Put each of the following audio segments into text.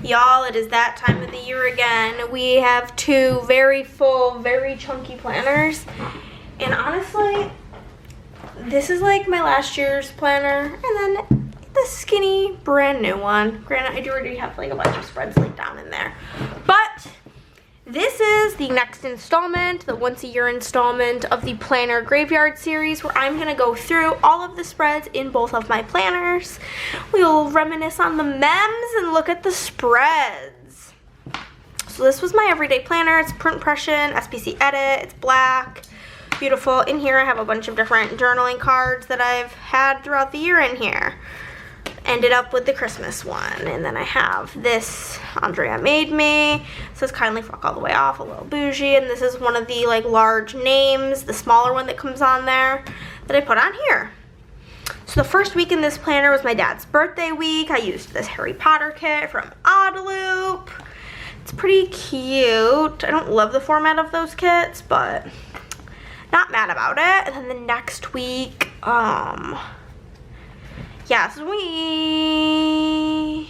Y'all, it is that time of the year again. We have two very full, very chunky planners. And honestly, this is like my last year's planner. And then the skinny, brand new one. Granted, I do already have like a bunch of spreads laid down in there. But this is the next installment, the once a year installment of the Planner Graveyard series, where I'm gonna go through all of the spreads in both of my planners. We'll reminisce on the memes and look at the spreads. So this was my everyday planner. It's print impression, SPC edit, it's black, beautiful. In here I have a bunch of different journaling cards that I've had throughout the year in here. Ended up with the Christmas one, and then I have this Andrea made me. It says kindly fuck all the way off, a little bougie, and this is one of the like large names, the smaller one that comes on there that I put on here. So the first week in this planner was my dad's birthday week. I used this Harry Potter kit from Oddloop. It's pretty cute. I don't love the format of those kits, but not mad about it. And then the next week, yeah, so we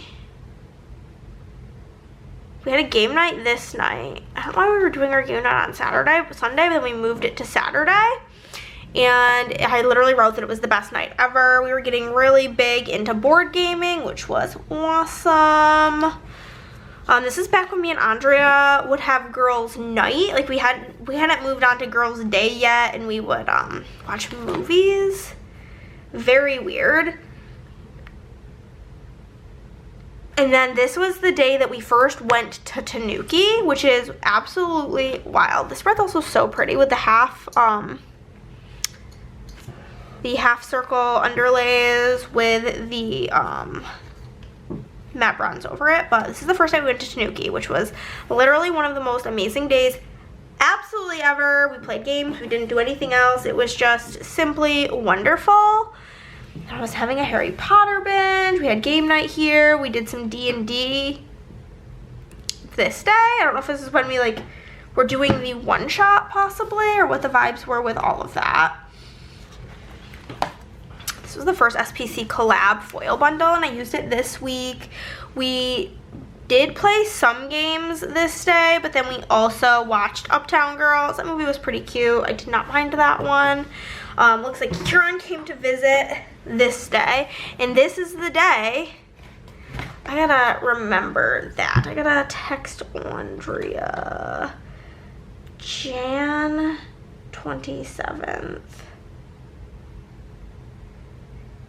had a game night this night. I don't know why we were doing our game night on Sunday, but then we moved it to Saturday. And I literally wrote that it was the best night ever. We were getting really big into board gaming, which was awesome. This is back when me and Andrea would have girls' night. Like we hadn't moved on to girls' day yet, and we would watch movies. Very weird. And then this was the day that we first went to Tanuki, which is absolutely wild. The spread's also so pretty with the half circle underlays with the matte bronze over it. But this is the first time we went to Tanuki, which was literally one of the most amazing days absolutely ever. We played games, we didn't do anything else. It was just simply wonderful. I was having a Harry Potter binge. We had game night here. We did some D&D this day. I don't know if this is when we were doing the one shot possibly, or what the vibes were with all of that. This was the first SPC collab foil bundle, and I used it this week. We did play some games this day, but then we also watched Uptown Girls. That movie was pretty cute. I did not mind that one. Looks like Kieran came to visit this day, and this is the day. I gotta remember that. I gotta text Andrea. Jan 27th.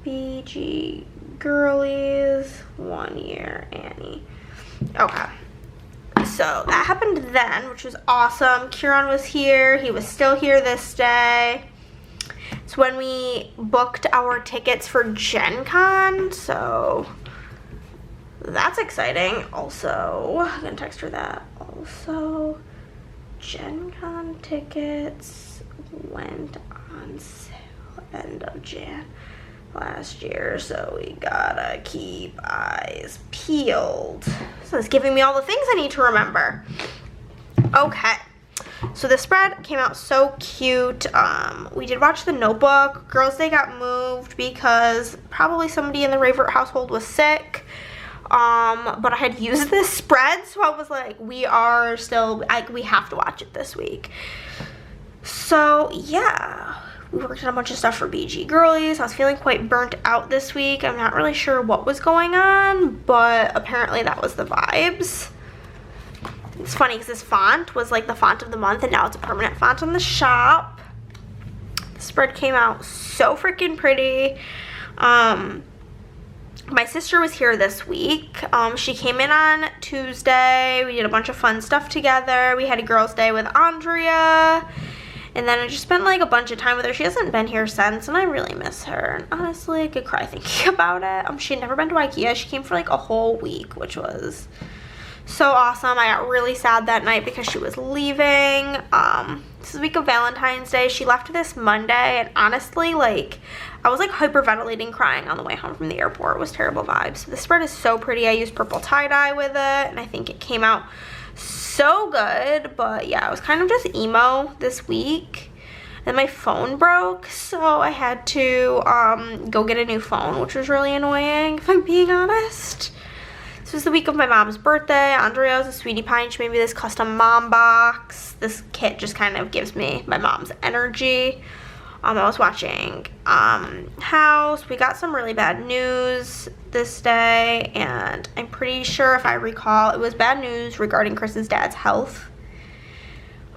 BG Girlies, 1 year Annie. Okay. So that happened then, which was awesome. Kieran was here. He was still here this day. It's when we booked our tickets for Gen Con, so that's exciting. Also, I'm gonna text her that. Also, Gen Con tickets went on sale end of Jan last year, so we gotta keep eyes peeled. So it's giving me all the things I need to remember. Okay. So the spread came out so cute. We did watch The Notebook. Girls' Day got moved because probably somebody in the Raver household was sick. But I had used this spread, so I was like, we have to watch it this week. So yeah, we worked on a bunch of stuff for BG Girlies. I was feeling quite burnt out this week. I'm not really sure what was going on, but apparently that was the vibes. It's funny because this font was like the font of the month, and now it's a permanent font on the shop. The spread came out so freaking pretty. My sister was here this week. She came in on Tuesday. We did a bunch of fun stuff together. We had a girls' day with Andrea. And then I just spent like a bunch of time with her. She hasn't been here since, and I really miss her. And honestly, I could cry thinking about it. She had never been to IKEA. She came for like a whole week, which was so awesome. I got really sad that night because she was leaving. This is the week of Valentine's Day. She left this Monday, and honestly, I was hyperventilating, crying on the way home from the airport. It was terrible vibes. The spread is so pretty. I used purple tie-dye with it, and I think it came out so good. But yeah, I was kind of just emo this week. And my phone broke, so I had to go get a new phone, which was really annoying, if I'm being honest. This was the week of my mom's birthday. Andrea was a sweetie pie and she made me this custom mom box. This kit just kind of gives me my mom's energy. I was watching House. We got some really bad news this day, and I'm pretty sure, if I recall, it was bad news regarding Chris's dad's health.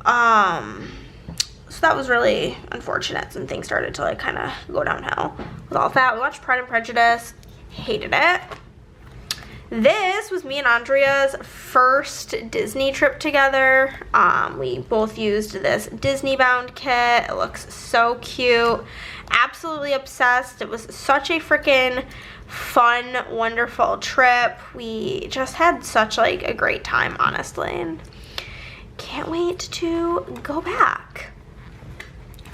So that was really unfortunate. Some things started to like kind of go downhill with all of that. We watched Pride and Prejudice. Hated it. This was me and Andrea's first Disney trip together. We both used this Disney bound kit. It looks so cute. Absolutely obsessed. It was such a freaking fun, wonderful trip. We just had such like a great time, honestly, and can't wait to go back.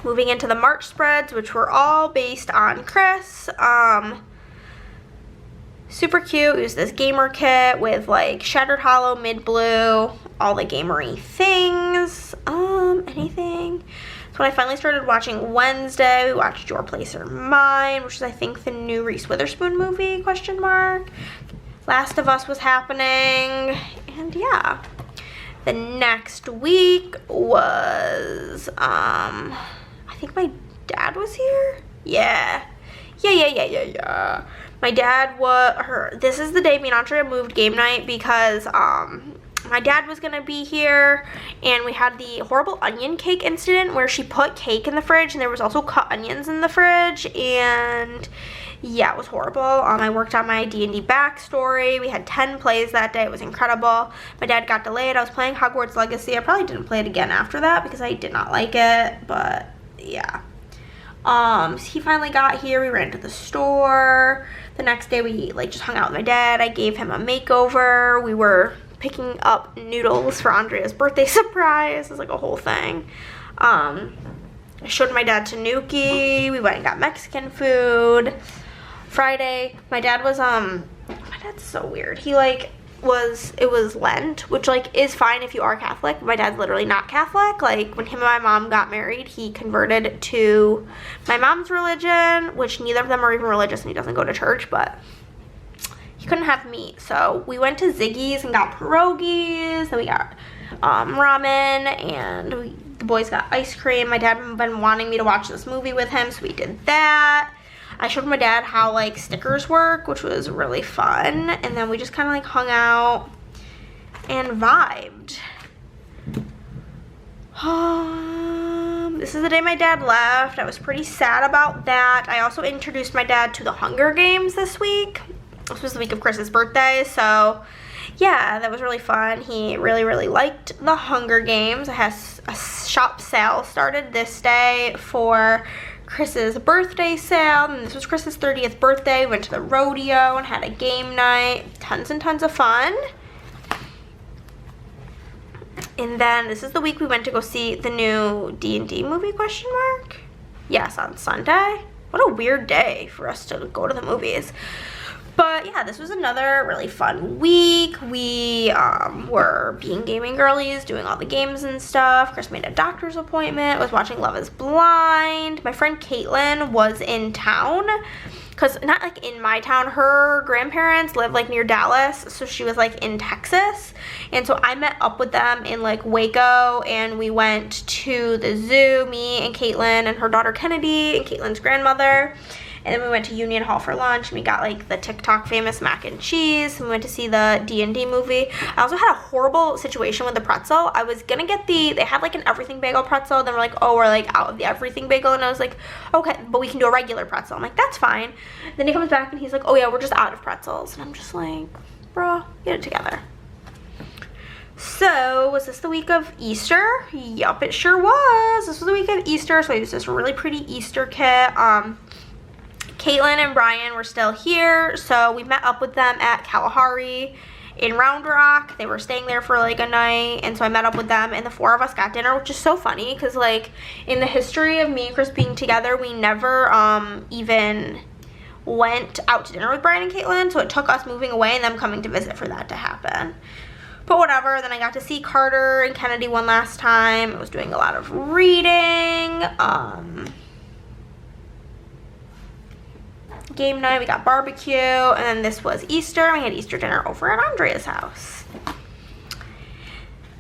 Moving into the March spreads, which were all based on Chris. Super cute. Use this gamer kit with like Shattered Hollow, Mid Blue, all the gamery things. Anything. So when I finally started watching Wednesday, we watched Your Place or Mine, which is I think the new Reese Witherspoon movie, question mark. Last of Us was happening, and yeah. The next week was, I think my dad was here? Yeah. My dad this is the day me and Andrea moved game night because my dad was gonna be here, and we had the horrible onion cake incident where she put cake in the fridge and there was also cut onions in the fridge, and yeah, it was horrible. I worked on my D&D backstory. We had 10 plays that day. It was incredible. My dad got delayed. I was playing Hogwarts Legacy. I probably didn't play it again after that because I did not like it, but yeah. He finally got here. We ran to the store. The next day we like just hung out with my dad. I gave him a makeover. We were picking up noodles for Andrea's birthday surprise. It was like a whole thing. I showed my dad Tanuki. We went and got Mexican food. Friday, my dad was, my dad's so weird. He like it was Lent, which like is fine if you are Catholic. My dad's literally not Catholic. Like when him and my mom got married, he converted to my mom's religion, which neither of them are even religious, and he doesn't go to church, but he couldn't have meat. So we went to Ziggy's and got pierogies, and we got ramen, and the boys got ice cream. My dad had been wanting me to watch this movie with him, so we did that. I showed my dad how like stickers work, which was really fun, and then we just kind of like hung out and vibed. This is the day my dad left. I was pretty sad about that. I also introduced my dad to the Hunger Games this week. This was the week of Chris's birthday, so yeah, that was really fun. He really liked the Hunger Games. I had a shop sale started this day for Chris's birthday sale, and this was Chris's 30th birthday. We went to the rodeo and had a game night. Tons and tons of fun. And then this is the week we went to go see the new D&D movie, question mark? Yes, on Sunday. What a weird day for us to go to the movies. But yeah, this was another really fun week. We were being gaming girlies, doing all the games and stuff. Chris made a doctor's appointment, was watching Love is Blind. My friend Caitlin was in town, because not like in my town, her grandparents live like near Dallas, so she was like in Texas. And so I met up with them in like Waco, and we went to the zoo, me and Caitlin and her daughter Kennedy and Caitlin's grandmother. And then we went to Union Hall for lunch, and we got like the TikTok famous mac and cheese, and we went to see the D&D movie. I also had a horrible situation with the pretzel. I was gonna get they had like an everything bagel pretzel, then we're like, oh, we're like out of the everything bagel, and I was like, okay, but we can do a regular pretzel. I'm like, that's fine. Then he comes back and he's like, oh yeah, we're just out of pretzels. And I'm just like, bro, get it together. So, was this the week of Easter? Yup, it sure was. This was the week of Easter, so I used this really pretty Easter kit. Caitlin and Brian were still here, so we met up with them at Kalahari in Round Rock. They were staying there for like a night, and so I met up with them, and the four of us got dinner, which is so funny because like in the history of me and Chris being together, we never even went out to dinner with Brian and Caitlin, so it took us moving away and them coming to visit for that to happen. But whatever. Then I got to see Carter and Kennedy one last time. I was doing a lot of reading. game night, we got barbecue, and then this was Easter. We had Easter dinner over at Andrea's house.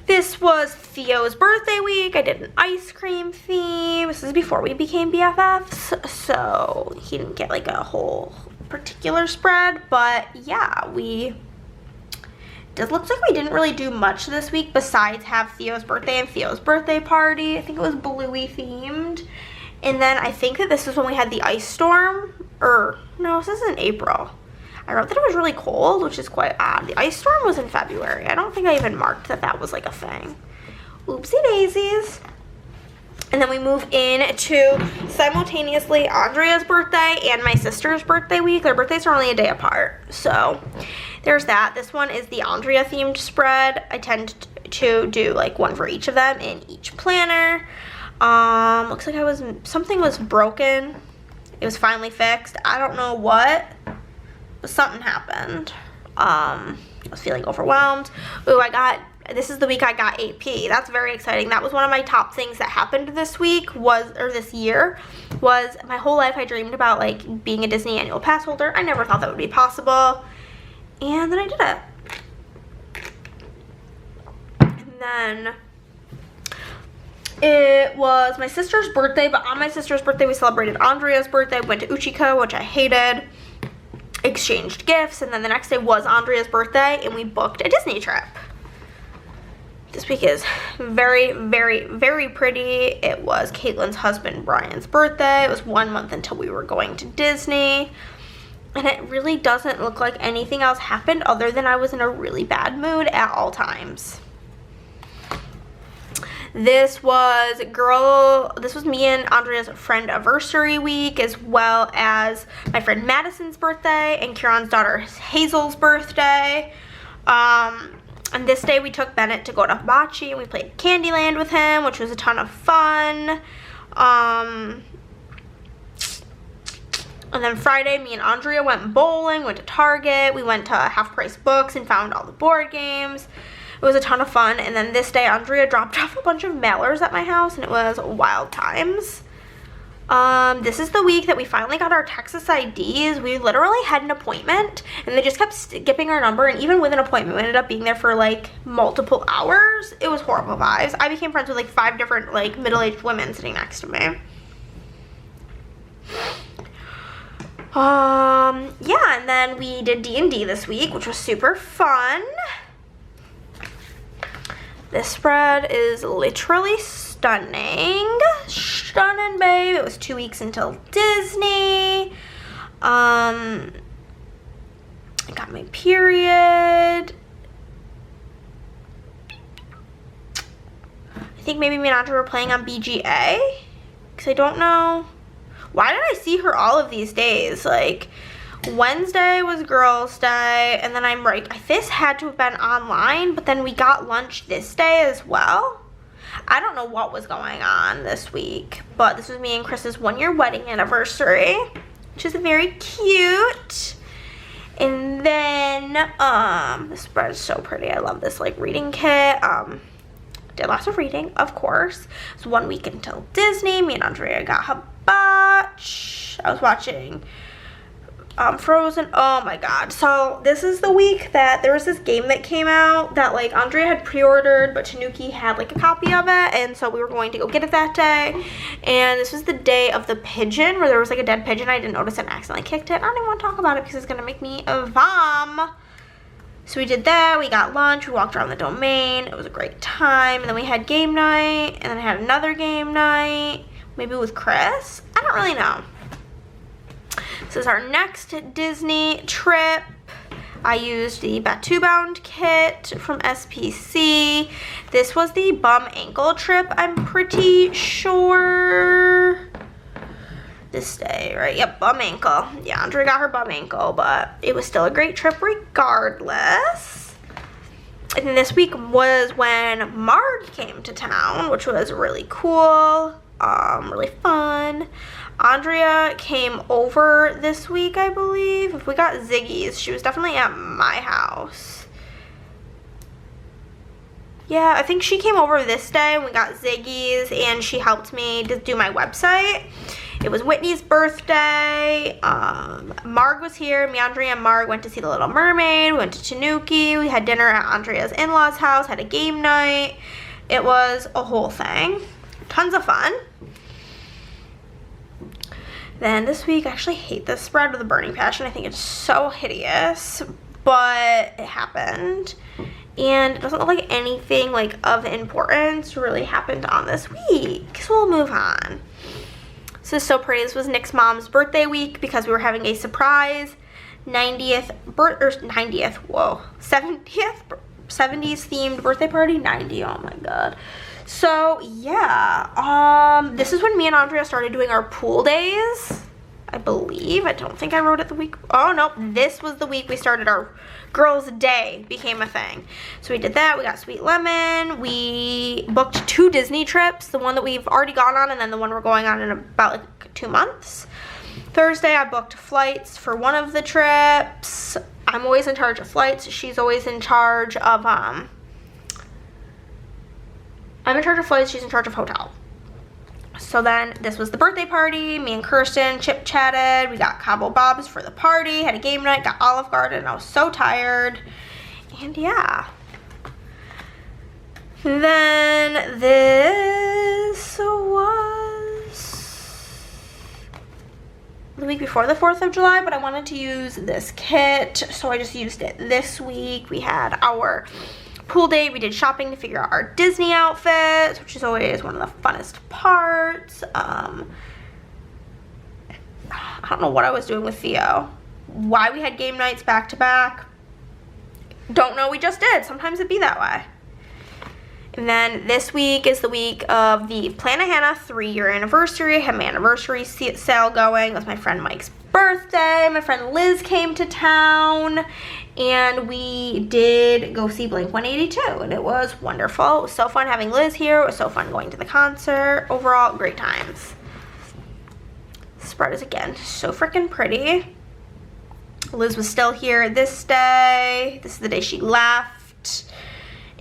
This was Theo's birthday week. I did an ice cream theme. This is before we became BFFs, so he didn't get like a whole particular spread, but yeah, it looks like we didn't really do much this week besides have Theo's birthday and Theo's birthday party. I think it was bluey themed. And then I think that this is when we had the ice storm, or no, this is in April. I wrote that it was really cold, which is quite odd. The ice storm was in February. I don't think I even marked that that was like a thing. Oopsie daisies. And then we move in to simultaneously Andrea's birthday and my sister's birthday week. Their birthdays are only a day apart. So there's that. This one is the Andrea themed spread. I tend to do like one for each of them in each planner. Looks like something was broken. It was finally fixed. I don't know what, but something happened. I was feeling overwhelmed. Ooh, this is the week I got AP. That's very exciting. That was one of my top things that happened this year, was my whole life I dreamed about like being a Disney annual pass holder. I never thought that would be possible. And then I did it. And then it was my sister's birthday, but on my sister's birthday we celebrated Andrea's birthday. We went to Uchiko, which I hated. Exchanged gifts, and then the next day was Andrea's birthday, and we booked a Disney trip. This week is very, very, very pretty. It was Caitlin's husband Brian's birthday. It was 1 month until we were going to Disney. And it really doesn't look like anything else happened other than I was in a really bad mood at all times. This was me and Andrea's friend anniversary week, as well as my friend Madison's birthday and Kieran's daughter Hazel's birthday. And this day we took Bennett to go to Hibachi and we played Candyland with him, which was a ton of fun. And then Friday, me and Andrea went bowling, went to Target. We went to Half Price Books and found all the board games. It was a ton of fun. And then this day, Andrea dropped off a bunch of mailers at my house, and it was wild times. This is the week that we finally got our Texas IDs. We literally had an appointment, and they just kept skipping our number, and even with an appointment, we ended up being there for, like, multiple hours. It was horrible vibes. I became friends with, like, 5 different, like, middle-aged women sitting next to me. Yeah, and then we did D&D this week, which was super fun. This spread is literally stunning. Stunning, babe. It was 2 weeks until Disney. I got my period. I think maybe me and Andrea were playing on BGA, because I don't know. Why did I see her all of these days? Like, Wednesday was girls' day, and then I'm like, this had to have been online, but then we got lunch this day as well. I don't know what was going on this week, but this was me and Chris's 1-year wedding anniversary, which is very cute. And then, this spread is so pretty. I love this, like, reading kit. Did lots of reading, of course. It was 1 week until Disney. Me and Andrea got Hibachi. I was watching Frozen. Oh my god. So this is the week that there was this game that came out that, like, Andrea had pre-ordered, but Tanuki had, like, a copy of it, and so we were going to go get it that day. And this was the day of the pigeon, where there was, like, a dead pigeon. I didn't notice it and accidentally kicked it. I don't even want to talk about it because it's gonna make me vom. So we did that. We got lunch. We walked around the domain. It was a great time. And then we had game night, and then I had another game night, maybe with Chris. I don't really know. This is our next Disney trip. I used the Batu Bound kit from SPC. This was the bum ankle trip, I'm pretty sure. This day, right? Yep, bum ankle. Yeah, Andrea got her bum ankle, but it was still a great trip regardless. And then this week was when Marg came to town, which was really cool, really fun. Andrea came over this week, I believe. If we got Ziggy's, she was definitely at my house. Yeah, I think she came over this day and we got Ziggy's, and she helped me to do my website. It was Whitney's birthday. Marg was here. Me, Andrea, and Marg went to see The Little Mermaid. We went to Tanuki. We had dinner at Andrea's in-laws' house, had a game night. It was a whole thing. Tons of fun. Then this week, I actually hate this spread with a burning passion. I think it's so hideous, but it happened. And it doesn't look like anything like of importance really happened on this week. So we'll move on. This is so pretty. This was Nick's mom's birthday week because we were having a surprise 70th themed birthday party. 90, oh my god. So yeah, this is when me and Andrea started doing our pool days, I believe. I don't think I wrote it the week. Oh no, this was the week we started our girls' day became a thing. So we did that. We got Sweet Lemon. We booked 2 Disney trips, the one that we've already gone on and then the one we're going on in about like 2 months. Thursday, I booked flights for one of the trips. I'm always in charge of flights. She's always in charge of, I'm in charge of flights, she's in charge of hotel. So then this was the birthday party. Me and Kirsten chit-chatted. We got Cabo Bob's for the party, had a game night, got Olive Garden. I was so tired. And yeah. Then this was the week before the 4th of July, but I wanted to use this kit, so I just used it this week. We had our pool date. We did shopping to figure out our Disney outfits, which is always one of the funnest parts. I don't know what I was doing with Theo. Why we had game nights back to back, don't know. We just did. Sometimes it'd be that way. And then this week is the week of the Plannahannah 3-year anniversary. I had my anniversary sale going. It was my friend Mike's birthday. My friend Liz came to town and we did go see Blink-182 and it was wonderful. It was so fun having Liz here. It was so fun going to the concert. Overall, great times. The spread is again so freaking pretty. Liz was still here this day. This is the day she left.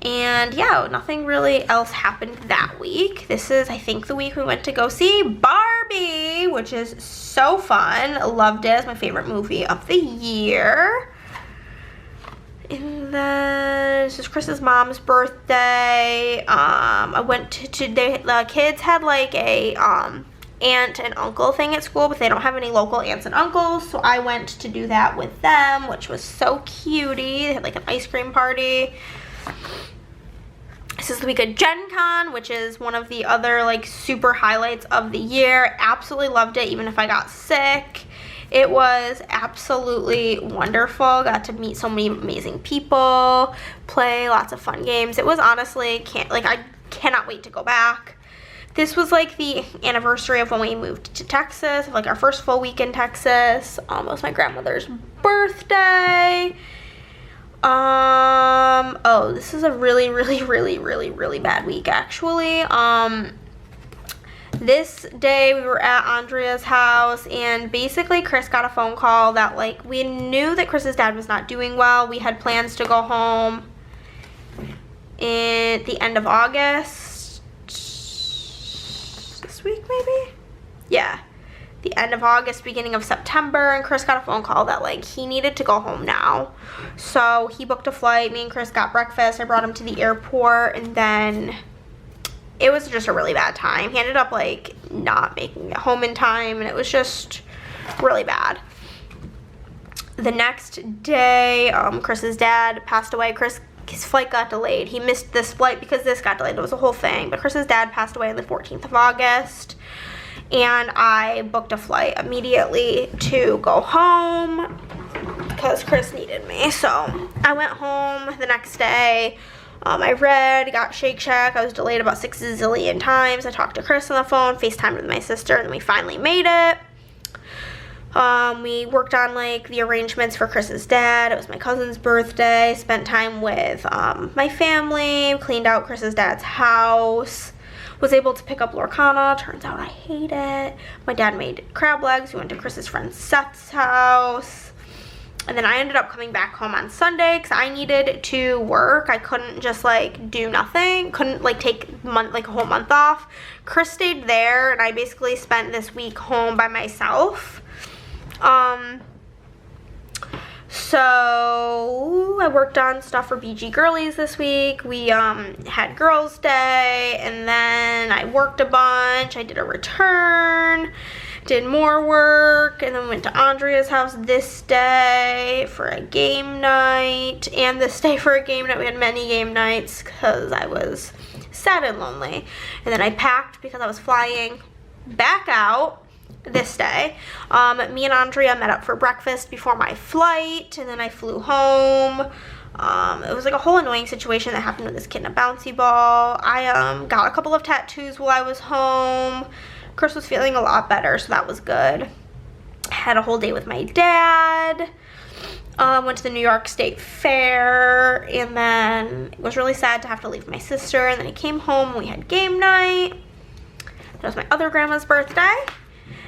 And yeah, nothing really else happened that week. This is, I think, the week we went to go see Barbie, which is so fun. Loved it. It's my favorite movie of the year. And then this is Chris's mom's birthday. I went to the kids had like a aunt and uncle thing at school, but they don't have any local aunts and uncles, so I went to do that with them, which was so cutie. They had like an ice cream party. This is the week of Gen Con, which is one of the other like super highlights of the year. Absolutely loved it, even if I got sick. It was absolutely wonderful. Got to meet so many amazing people, play lots of fun games. It was honestly, I cannot wait to go back. This was like the anniversary of when we moved to Texas, like our first full week in Texas. It was my grandmother's birthday. Oh, this is a really, really, really, really, really bad week, actually. This day we were at Andrea's house, and basically Chris got a phone call that, like, we knew that Chris's dad was not doing well. We had plans to go home in the end of August. This week, maybe? Yeah. The end of August, beginning of September, and Chris got a phone call that like he needed to go home now. So he booked a flight. Me and Chris got breakfast. I brought him to the airport, and then it was just a really bad time. He ended up like not making it home in time, and it was just really bad. The next day, Chris's dad passed away. His flight got delayed. He missed this flight because this got delayed. It was a whole thing. But Chris's dad passed away on the 14th of August. And I booked a flight immediately to go home because Chris needed me. So I went home the next day. I read, got Shake Shack. I was delayed about 6 zillion times. I talked to Chris on the phone, FaceTimed with my sister, and then we finally made it. We worked on like the arrangements for Chris's dad. It was my cousin's birthday. Spent time with my family, cleaned out Chris's dad's house. Was able to pick up Lorcana. Turns out I hate it. My dad made crab legs. We went to Chris's friend Seth's house. And then I ended up coming back home on Sunday because I needed to work. I couldn't just like do nothing. Couldn't like take a whole month off. Chris stayed there and I basically spent this week home by myself. So I worked on stuff for BG Girlies this week. We had Girls Day, and then I worked a bunch. I did a return, did more work, and then went to Andrea's house this day for a game night, and this day for a game night. We had many game nights because I was sad and lonely. And then I packed because I was flying back out this day. Me and Andrea met up for breakfast before my flight, and then I flew home. It was like a whole annoying situation that happened with this kid in a bouncy ball. I got a couple of tattoos while I was home. Chris was feeling a lot better, so that was good. Had a whole day with my dad. Went to the New York State Fair, and then it was really sad to have to leave my sister, and then I came home and we had game night. That was my other grandma's birthday.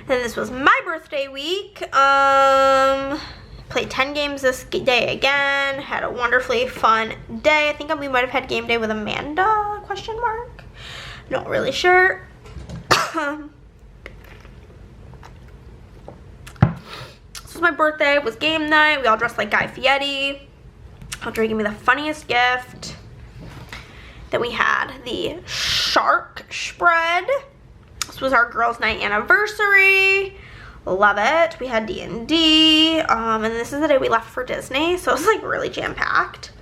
Then this was my birthday week. Played 10 games this day again. Had a wonderfully fun day. I think we might have had game day with Amanda, question mark. Not really sure. This was my birthday. It was game night. We all dressed like Guy Fieri. Audrey gave me the funniest gift. Then we had the shark spread. This was our girls' night anniversary. Love it. We had D&D. And this is the day we left for Disney. So it was like really jam-packed.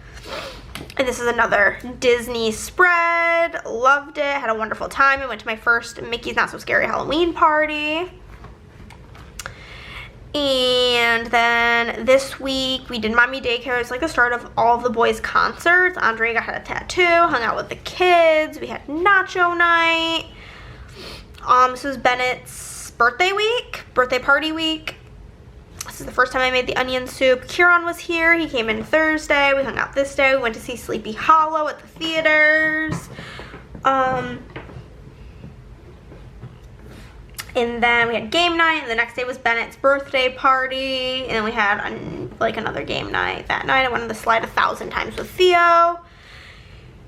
And this is another Disney spread. Loved it. Had a wonderful time. I went to my first Mickey's Not So Scary Halloween party. And then this week we did mommy daycare. It's like the start of all of the boys' concerts. Andrea had a tattoo, hung out with the kids. We had nacho night. This was Bennett's birthday party week. This is the first time I made the onion soup. Kieran was here. He came in Thursday. We hung out this day. We went to see Sleepy Hollow at the theaters. And then we had game night, and the next day was Bennett's birthday party, and then we had like another game night that night. I went on the slide 1,000 times with Theo.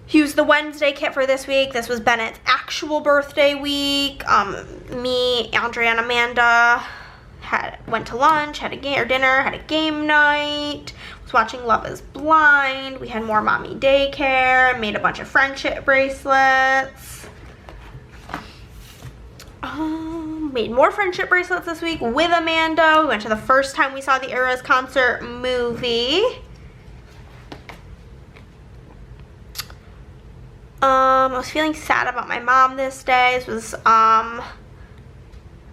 Used the Wednesday kit for this week. This was Bennett's actual birthday week. Me, Andrea, and Amanda went to lunch, had a dinner, had a game night. Was watching Love Is Blind. We had more mommy daycare. Made a bunch of friendship bracelets. Made more friendship bracelets this week with Amanda. We went to the first time we saw the Eras concert movie. I was feeling sad about my mom this day. This was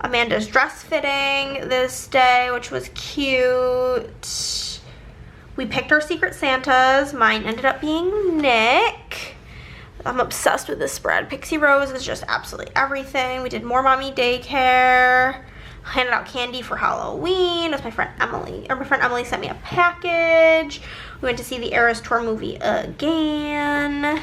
Amanda's dress fitting this day, which was cute. We picked our Secret Santas. Mine ended up being Nick. I'm obsessed with this spread. Pixie Rose is just absolutely everything. We did more mommy daycare. Handed out candy for Halloween. It was my friend Emily. My friend Emily sent me a package. We went to see the Eras Tour movie again.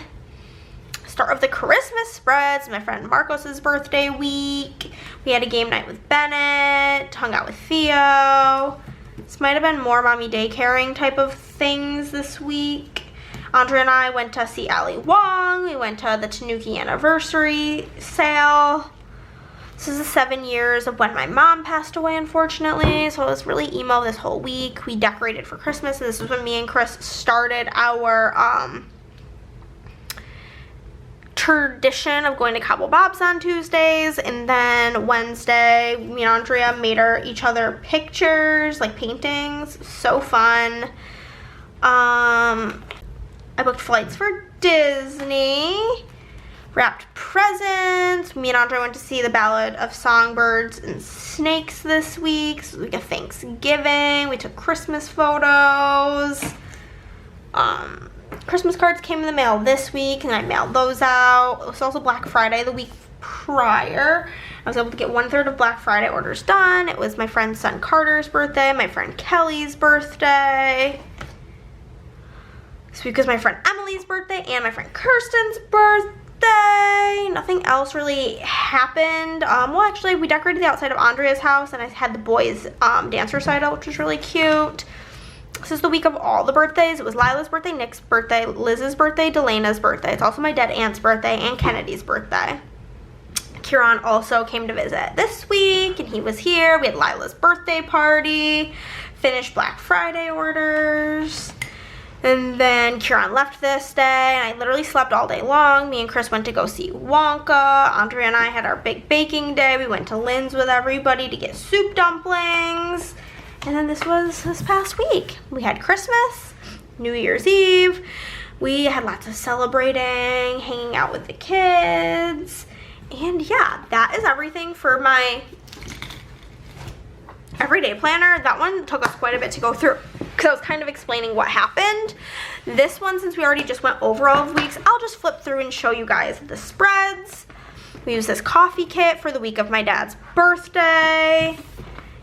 Start of the Christmas spreads. My friend Marcos's birthday week. We had a game night with Bennett. Hung out with Theo. This might have been more mommy daycaring type of things this week. Andrea and I went to see Ali Wong. We went to the Tanuki anniversary sale. This is the 7 years of when my mom passed away, unfortunately. So I was really emo this whole week. We decorated for Christmas. And this was when me and Chris started our tradition of going to Cabo Bob's on Tuesdays. And then Wednesday, me and Andrea made each other pictures, like paintings. So fun. I booked flights for Disney, wrapped presents. Me and Andrea went to see the Ballad of Songbirds and Snakes this week. So we got Thanksgiving. We took Christmas photos. Christmas cards came in the mail this week, and I mailed those out. It was also Black Friday the week prior. I was able to get 1/3 of Black Friday orders done. It was my friend's son Carter's birthday, my friend Kelly's birthday. This week was my friend Emily's birthday and my friend Kirsten's birthday. Nothing else really happened. Well, actually, we decorated the outside of Andrea's house, and I had the boys' dance recital, which was really cute. This is the week of all the birthdays. It was Lila's birthday, Nick's birthday, Liz's birthday, Delena's birthday. It's also my dead aunt's birthday and Kennedy's birthday. Kieran also came to visit this week, and he was here. We had Lila's birthday party, finished Black Friday orders, and then Kieran left this day, and I literally slept all day long. Me and Chris went to go see Wonka. Andrea and I had our big baking day. We went to Lynn's with everybody to get soup dumplings. And then this was this past week. We had Christmas, New Year's Eve. We had lots of celebrating, hanging out with the kids. And yeah, that is everything for my everyday planner. That one took us quite a bit to go through because I was kind of explaining what happened. This one, since we already just went over all of the weeks, I'll just flip through and show you guys the spreads. We used this coffee kit for the week of my dad's birthday.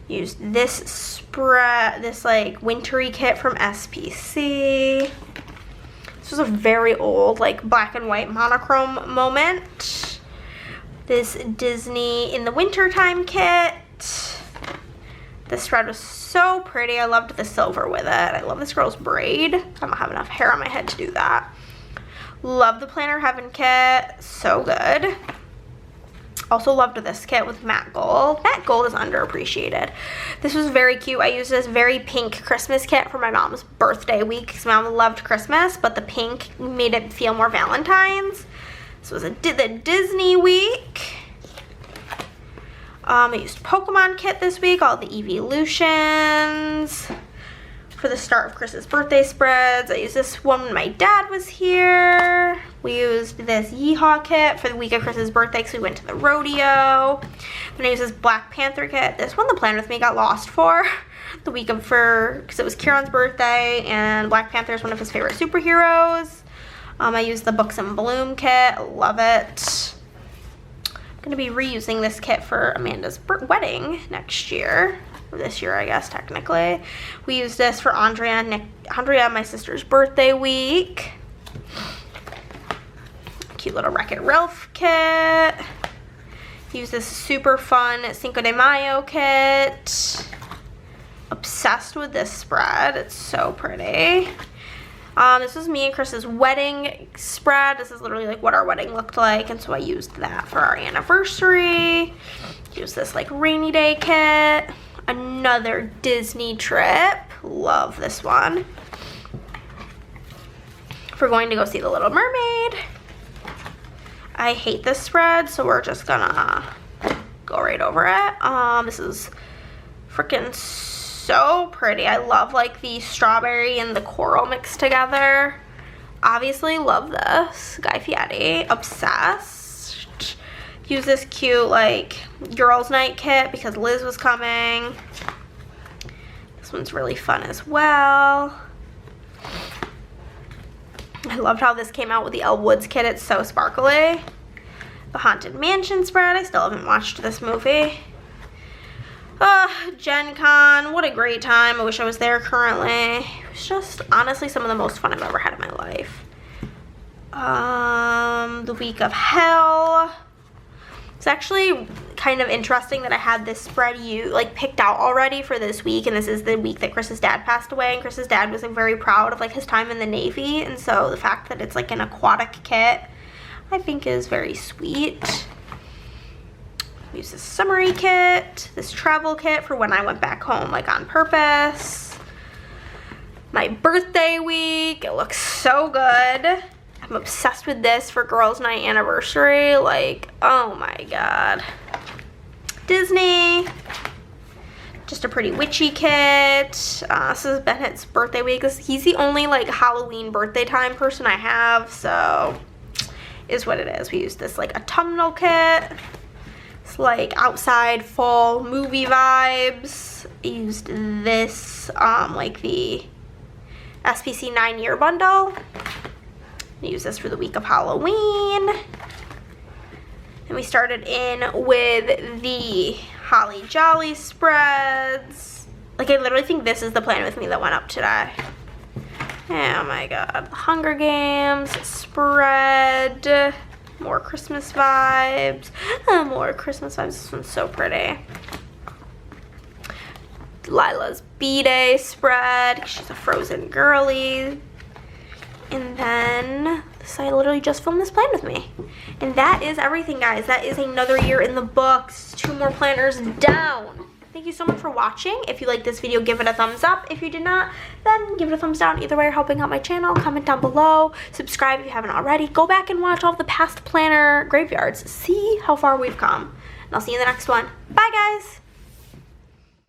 Used this spread, this like wintry kit from SPC. This was a very old like black and white monochrome moment. This Disney in the wintertime kit. This spread was so pretty. I loved the silver with it. I love this girl's braid. I don't have enough hair on my head to do that. Love the Planner Heaven kit. So good. Also loved this kit with matte gold. Matte gold is underappreciated. This was very cute. I used this very pink Christmas kit for my mom's birthday week because my mom loved Christmas, but the pink made it feel more Valentine's. This was the Disney week. I used Pokemon kit this week, all the Evolutions. For the start of Chris's birthday spreads, I used this one when my dad was here. We used this Yeehaw kit for the week of Chris's birthday because we went to the rodeo. Then I used this Black Panther kit. This one the Plan With Me got lost for the week of because it was Kieran's birthday and Black Panther is one of his favorite superheroes. I used the Books and Bloom kit. Love it. I'm going to be reusing this kit for Amanda's wedding next year. Or this year, I guess, technically. We used this for Andrea, my sister's birthday week. Cute little Wreck-It Ralph kit. Use this super fun Cinco de Mayo kit. Obsessed with this spread. It's so pretty. This was me and Chris's wedding spread. This is literally like what our wedding looked like, and so I used that for our anniversary. Use this like rainy day kit. Another Disney trip. Love this one. For going to go see The Little Mermaid. I hate this spread, so we're just gonna go right over it. This is freaking so pretty. I love like the strawberry and the coral mixed together. Obviously love this. Guy Fieri. Obsessed. Use this cute like girls night kit because Liz was coming. This one's really fun as well. I loved how this came out with the Elle Woods kit. It's so sparkly. The Haunted Mansion spread. I still haven't watched this movie. Gen Con. What a great time. I wish I was there currently. It was just honestly some of the most fun I've ever had in my life. The week of hell. It's actually kind of interesting that I had this spread picked out already for this week, and this is the week that Chris's dad passed away, and Chris's dad was like very proud of like his time in the Navy, and so the fact that it's like an aquatic kit I think is very sweet. Use this summary kit, this travel kit for when I went back home like on purpose. My birthday week, it looks so good. I'm obsessed with this for girls' night anniversary. Like, oh my god. Disney. Just a pretty witchy kit. This is Bennett's birthday week. He's the only like Halloween birthday time person I have, so is what it is. We used this like autumnal kit. It's like outside fall movie vibes. I used this like the SPC 9-year bundle. Use this for the week of Halloween. And we started in with the Holly Jolly spreads. Like I literally think this is the Plan With Me that went up today. Oh my god. Hunger Games spread. More Christmas vibes. More Christmas vibes. This one's so pretty. Lila's B-Day spread. She's a frozen girly. And then I literally just filmed this plan with me. And that is everything, guys. That is another year in the books. 2 more planners down. Thank you so much for watching. If you liked this video, give it a thumbs up. If you did not, then give it a thumbs down. Either way, you're helping out my channel. Comment down below. Subscribe if you haven't already. Go back and watch all of the past planner graveyards. See how far we've come. And I'll see you in the next one. Bye, guys.